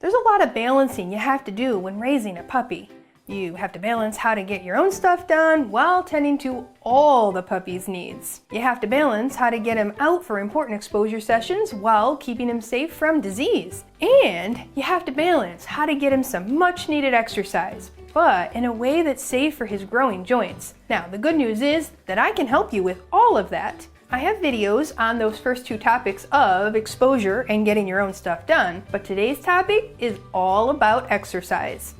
There's a lot of balancing you have to do when raising a puppy. You have to balance how to get your own stuff done while tending to all the puppy's needs. You have to balance how to get him out for important exposure sessions while keeping him safe from disease. And you have to balance how to get him some much needed exercise, but in a way that's safe for his growing joints. Now, the good news is that I can help you with all of that. I have videos on those first two topics of exposure and getting your own stuff done, but today's topic is all about exercise.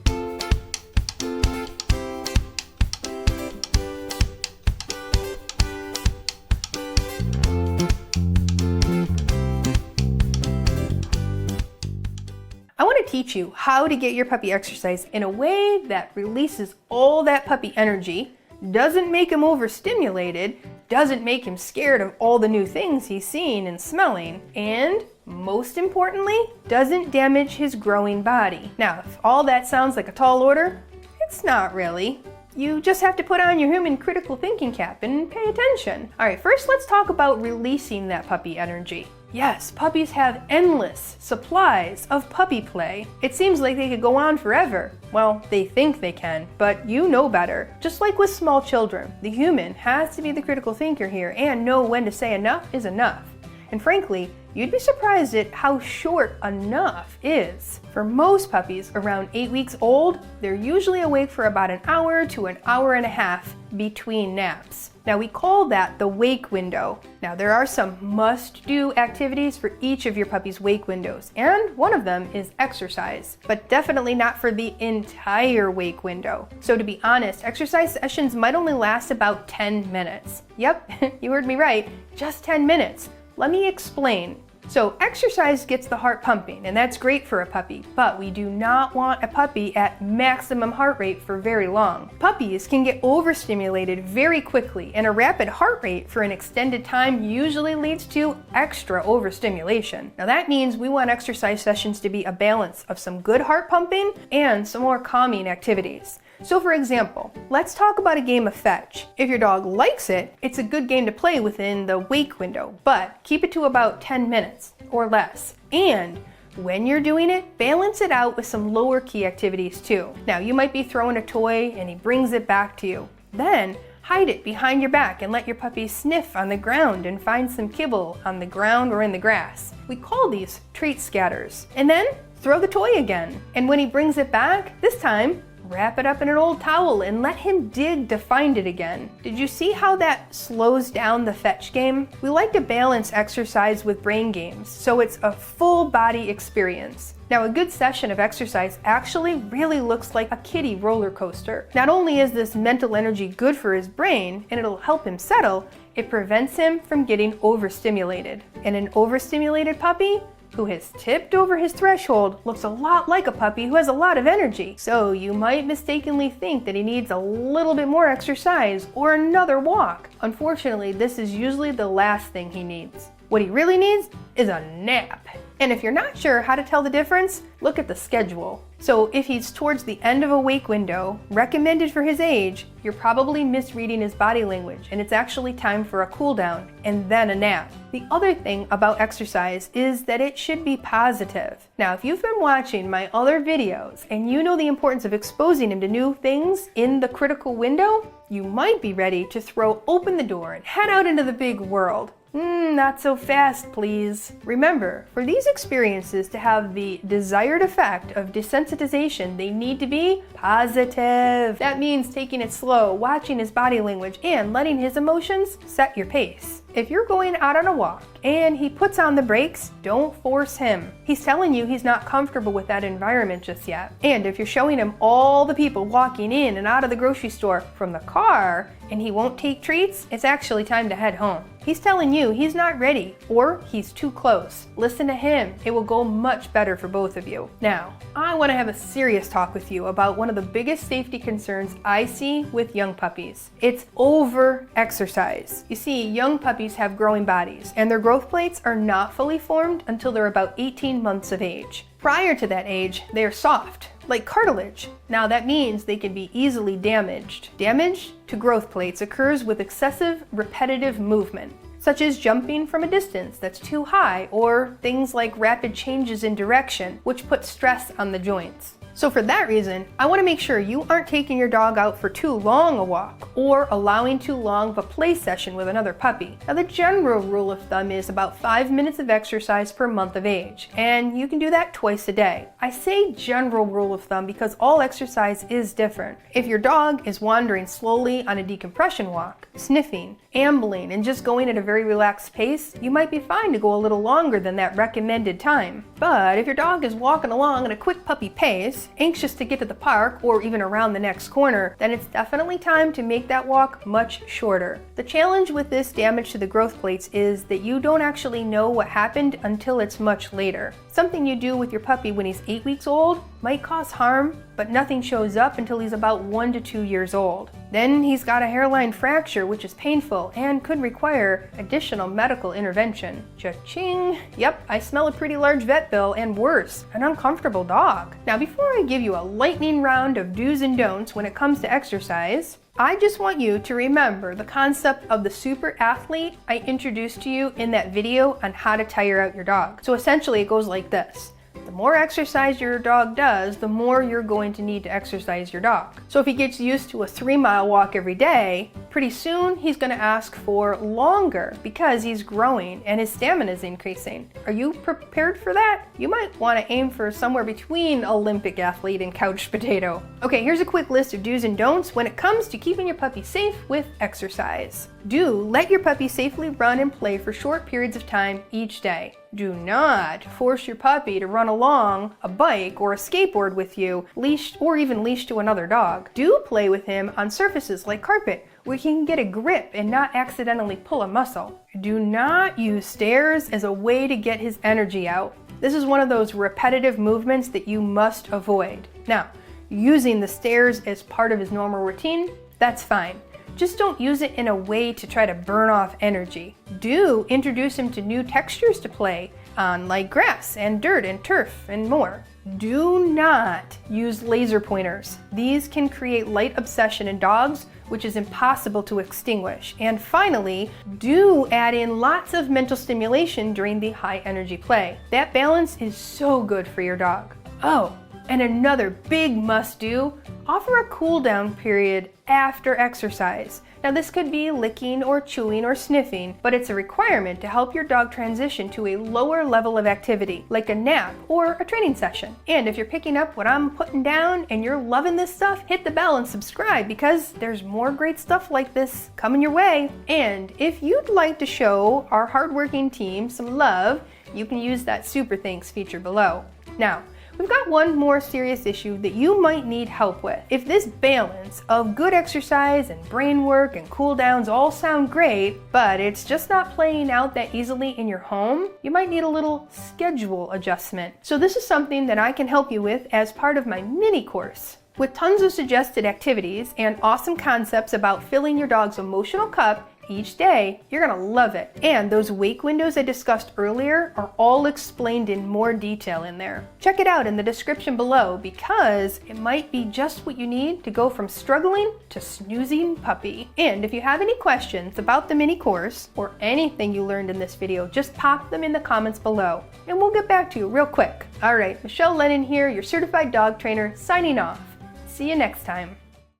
I want to teach you how to get your puppy exercise in a way that releases all that puppy energy, doesn't make him overstimulated, doesn't make him scared of all the new things he's seeing and smelling, and most importantly, doesn't damage his growing body. Now, if all that sounds like a tall order, it's not really. You just have to put on your human critical thinking cap and pay attention. All right, first let's talk about releasing that puppy energy. Yes, puppies have endless supplies of puppy play. It seems like they could go on forever. Well, they think they can, but you know better. Just like with small children, the human has to be the critical thinker here and know when to say enough is enough. And frankly, you'd be surprised at how short enough is. For most puppies around 8 weeks old, they're usually awake for about an hour to an hour and a half between naps. Now we call that the wake window. Now there are some must-do activities for each of your puppy's wake windows, and one of them is exercise, but definitely not for the entire wake window. So to be honest, exercise sessions might only last about 10 minutes. Yep, you heard me right, just 10 minutes. Let me explain. So exercise gets the heart pumping, and that's great for a puppy, but we do not want a puppy at maximum heart rate for very long. Puppies can get overstimulated very quickly, and a rapid heart rate for an extended time usually leads to extra overstimulation. Now that means we want exercise sessions to be a balance of some good heart pumping and some more calming activities. So for example, let's talk about a game of fetch. If your dog likes it, it's a good game to play within the wake window, but keep it to about 10 minutes or less. And when you're doing it, balance it out with some lower key activities too. Now you might be throwing a toy and he brings it back to you. Then hide it behind your back and let your puppy sniff on the ground and find some kibble on the ground or in the grass. We call these treat scatters. And then throw the toy again. And when he brings it back, this time, wrap it up in an old towel and let him dig to find it again. Did you see how that slows down the fetch game? We like to balance exercise with brain games, so it's a full body experience. Now, a good session of exercise actually really looks like a kiddie roller coaster. Not only is this mental energy good for his brain and it'll help him settle, it prevents him from getting overstimulated. And an overstimulated puppy who has tipped over his threshold looks a lot like a puppy who has a lot of energy. So you might mistakenly think that he needs a little bit more exercise or another walk. Unfortunately, this is usually the last thing he needs. What he really needs is a nap. And if you're not sure how to tell the difference, look at the schedule. So if he's towards the end of a wake window, recommended for his age, you're probably misreading his body language and it's actually time for a cool down and then a nap. The other thing about exercise is that it should be positive. Now, if you've been watching my other videos and you know the importance of exposing him to new things in the critical window, you might be ready to throw open the door and head out into the big world. Not so fast, please. Remember, for these experiences to have the desired effect of desensitization, they need to be positive. That means taking it slow, watching his body language, and letting his emotions set your pace. If you're going out on a walk and he puts on the brakes, don't force him. He's telling you he's not comfortable with that environment just yet. And if you're showing him all the people walking in and out of the grocery store from the car and he won't take treats, it's actually time to head home. He's telling you he's not ready or he's too close. Listen to him. It will go much better for both of you. Now, I want to have a serious talk with you about one of the biggest safety concerns I see with young puppies. It's over-exercise. You see, young puppies have growing bodies and their growth plates are not fully formed until they're about 18 months of age. Prior to that age, they are soft, like cartilage. Now that means they can be easily damaged. Damage to growth plates occurs with excessive repetitive movement. such as jumping from a distance that's too high, or things like rapid changes in direction, which put stress on the joints. So for that reason, I want to make sure you aren't taking your dog out for too long a walk or allowing too long of a play session with another puppy. Now the general rule of thumb is about 5 minutes of exercise per month of age, and you can do that twice a day. I say general rule of thumb because all exercise is different. If your dog is wandering slowly on a decompression walk, sniffing, ambling, and just going at a very relaxed pace, you might be fine to go a little longer than that recommended time. But if your dog is walking along at a quick puppy pace, anxious to get to the park or even around the next corner, then it's definitely time to make that walk much shorter. The challenge with this damage to the growth plates is that you don't actually know what happened until it's much later. Something you do with your puppy when he's 8 weeks old might cause harm, but nothing shows up until he's about 1 to 2 years old. Then he's got a hairline fracture, which is painful and could require additional medical intervention. Cha-ching! Yep, I smell a pretty large vet bill, and worse, an uncomfortable dog. Now before I give you a lightning round of do's and don'ts when it comes to exercise, I just want you to remember the concept of the super athlete I introduced to you in that video on how to tire out your dog. So essentially it goes like this. The more exercise your dog does, the more you're going to need to exercise your dog. So if he gets used to a 3-mile walk every day, pretty soon he's going to ask for longer because he's growing and his stamina is increasing. Are you prepared for that? You might want to aim for somewhere between Olympic athlete and couch potato. Okay, here's a quick list of do's and don'ts when it comes to keeping your puppy safe with exercise. Do let your puppy safely run and play for short periods of time each day. Do not force your puppy to run along a bike or a skateboard with you, leashed or even leashed to another dog. Do play with him on surfaces like carpet, where he can get a grip and not accidentally pull a muscle. Do not use stairs as a way to get his energy out. This is one of those repetitive movements that you must avoid. Now, using the stairs as part of his normal routine, that's fine. Just don't use it in a way to try to burn off energy. Do introduce him to new textures to play on, like grass and dirt and turf and more. Do not use laser pointers. These can create light obsession in dogs, which is impossible to extinguish. And finally, do add in lots of mental stimulation during the high energy play. That balance is so good for your dog. Oh, and another big must-do, offer a cool-down period after exercise. Now this could be licking or chewing or sniffing, but it's a requirement to help your dog transition to a lower level of activity, like a nap or a training session. And if you're picking up what I'm putting down and you're loving this stuff, hit the bell and subscribe because there's more great stuff like this coming your way. And if you'd like to show our hardworking team some love, you can use that super thanks feature below. Now, we've got one more serious issue that you might need help with. If this balance of good exercise and brain work and cool downs all sound great, but it's just not playing out that easily in your home, you might need a little schedule adjustment. So this is something that I can help you with as part of my mini course. With tons of suggested activities and awesome concepts about filling your dog's emotional cup each day, you're gonna love it. And those wake windows I discussed earlier are all explained in more detail in there. Check it out in the description below because it might be just what you need to go from struggling to snoozing puppy. And if you have any questions about the mini course or anything you learned in this video, just pop them in the comments below and we'll get back to you real quick. All right, Michele Lennon here, your certified dog trainer, signing off. See you next time.